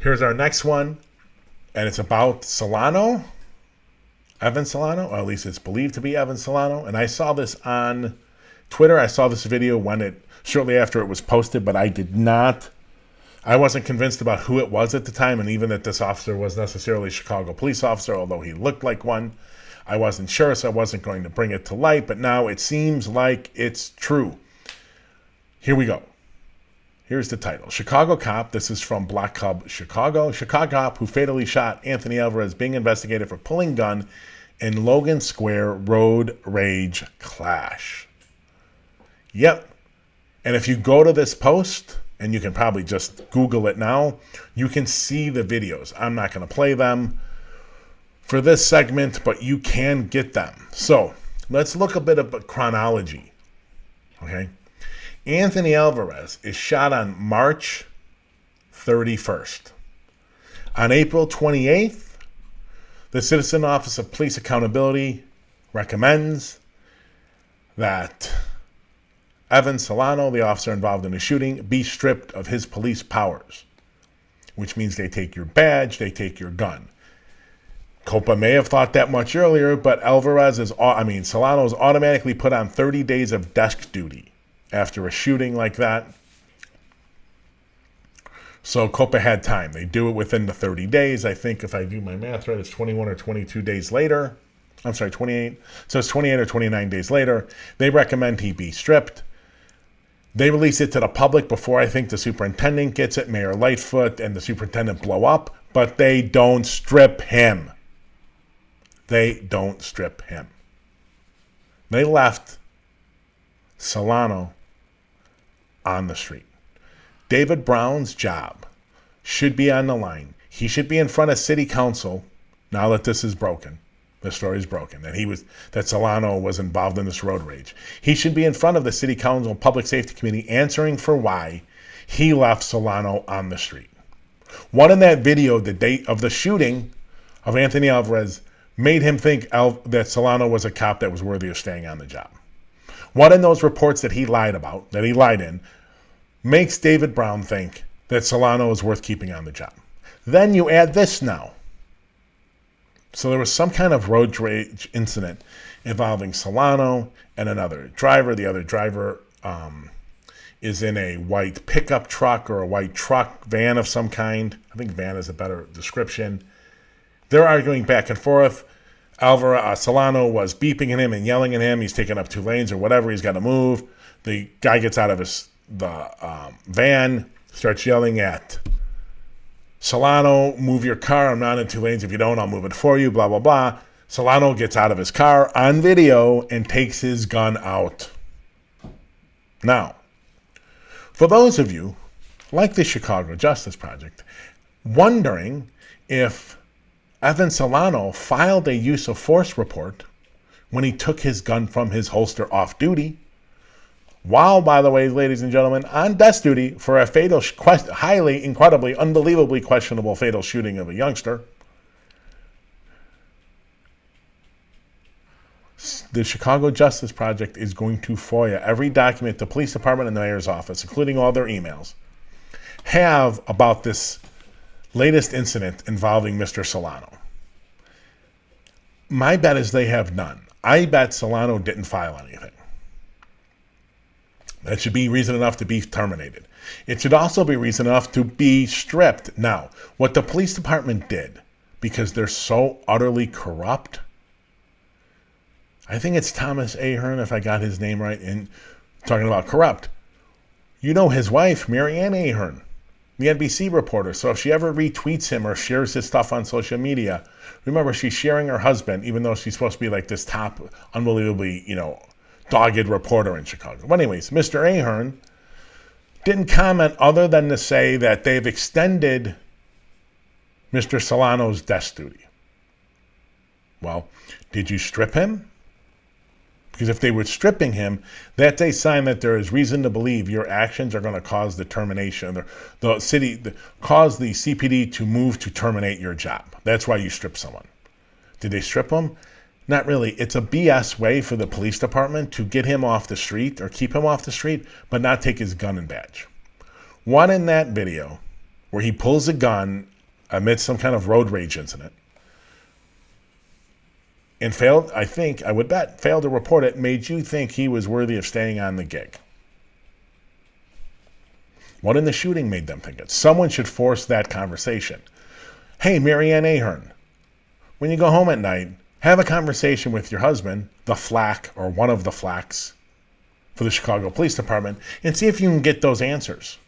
Here's our next one, and it's about Solano, Evan Solano, or at least it's believed to be Evan Solano. And I saw this on Twitter. I saw this video shortly after it was posted, but I wasn't convinced about who it was at the time, and even that this officer was necessarily a Chicago police officer, although he looked like one. I wasn't sure, so I wasn't going to bring it to light, but now it seems like it's true. Here we go. Here's the title. Chicago cop, this is from Black Hub, Chicago. Chicago cop who fatally shot Anthony Alvarez being investigated for pulling gun in Logan Square road rage clash. Yep. And if you go to this post, and you can probably just Google it now, you can see the videos. I'm not going to play them for this segment, but you can get them. So let's look a bit of a chronology. Okay. Anthony Alvarez is shot on March 31st. On April 28th, the Citizen Office of Police Accountability recommends that Evan Solano, the officer involved in the shooting, be stripped of his police powers, which means they take your badge, they take your gun. COPA may have thought that much earlier, but Solano is automatically put on 30 days of desk duty after a shooting like that. So COPA had time. They do it within the 30 days. I think if I do my math right, it's 21 or 22 days later. I'm sorry, 28. So it's 28 or 29 days later. They recommend he be stripped. They release it to the public before I think the superintendent gets it. Mayor Lightfoot and the superintendent blow up, but they don't strip him. They don't strip him. They left Solano on the street. David Brown's job should be on the line. He should be in front of city council now that this is broken. The story is broken, that Solano was involved in this road rage. He should be in front of the City Council Public Safety Committee answering for why he left Solano on the street. What in that video, the date of the shooting of Anthony Alvarez, made him think that Solano was a cop that was worthy of staying on the job? What in those reports that he lied in, makes David Brown think that Solano is worth keeping on the job? Then you add this now. So there was some kind of road rage incident involving Solano and another driver. The other driver is in a white pickup truck or a white truck van of some kind. I think van is a better description. They're arguing back and forth. Solano was beeping at him and yelling at him. He's taking up 2 lanes or whatever. He's got to move. The guy gets out of the van, starts yelling at Solano, move your car. I'm not in 2 lanes. If you don't, I'll move it for you, blah, blah, blah. Solano gets out of his car on video and takes his gun out. Now, for those of you, like the Chicago Justice Project, wondering if Evan Solano filed a use of force report when he took his gun from his holster off duty, while, by the way, ladies and gentlemen, on desk duty for a fatal, highly, incredibly, unbelievably questionable fatal shooting of a youngster. The Chicago Justice Project is going to FOIA every document the police department and the mayor's office, including all their emails, have about this latest incident involving Mr. Solano. My bet is they have none. I bet Solano didn't file anything. That should be reason enough to be terminated. It should also be reason enough to be stripped. Now, what the police department did, because they're so utterly corrupt, I think it's Thomas Ahern, if I got his name right, in talking about corrupt. You know his wife, Marianne Ahern, the NBC reporter. So if she ever retweets him or shares his stuff on social media, remember she's sharing her husband, even though she's supposed to be like this top, unbelievably, dogged reporter in Chicago. But anyways, Mr. Ahern didn't comment other than to say that they've extended Mr. Solano's desk duty. Well, did you strip him? Because if they were stripping him, that's a sign that there is reason to believe your actions are going to cause the termination, cause the CPD to move to terminate your job. That's why you strip someone. Did they strip him? Not really. It's a BS way for the police department to get him off the street or keep him off the street, but not take his gun and badge. What in that video where he pulls a gun amidst some kind of road rage incident and failed, I would bet, failed to report it, made you think he was worthy of staying on the gig? What in the shooting made them think it? Someone should force that conversation. Hey, Marianne Ahern, when you go home at night, have a conversation with your husband, the flack or one of the flacks for the Chicago Police Department, and see if you can get those answers.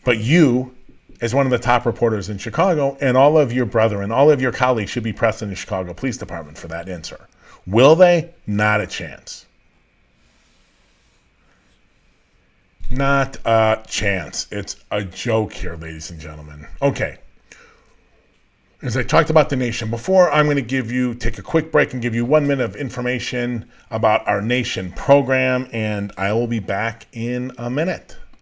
But you, as one of the top reporters in Chicago, and all of your brethren, all of your colleagues should be pressing the Chicago Police Department for that answer. Will they? Not a chance. Not a chance. It's a joke here, ladies and gentlemen. Okay. As I talked about the nation before, I'm going to take a quick break and give you 1 minute of information about our nation program, and I will be back in a minute.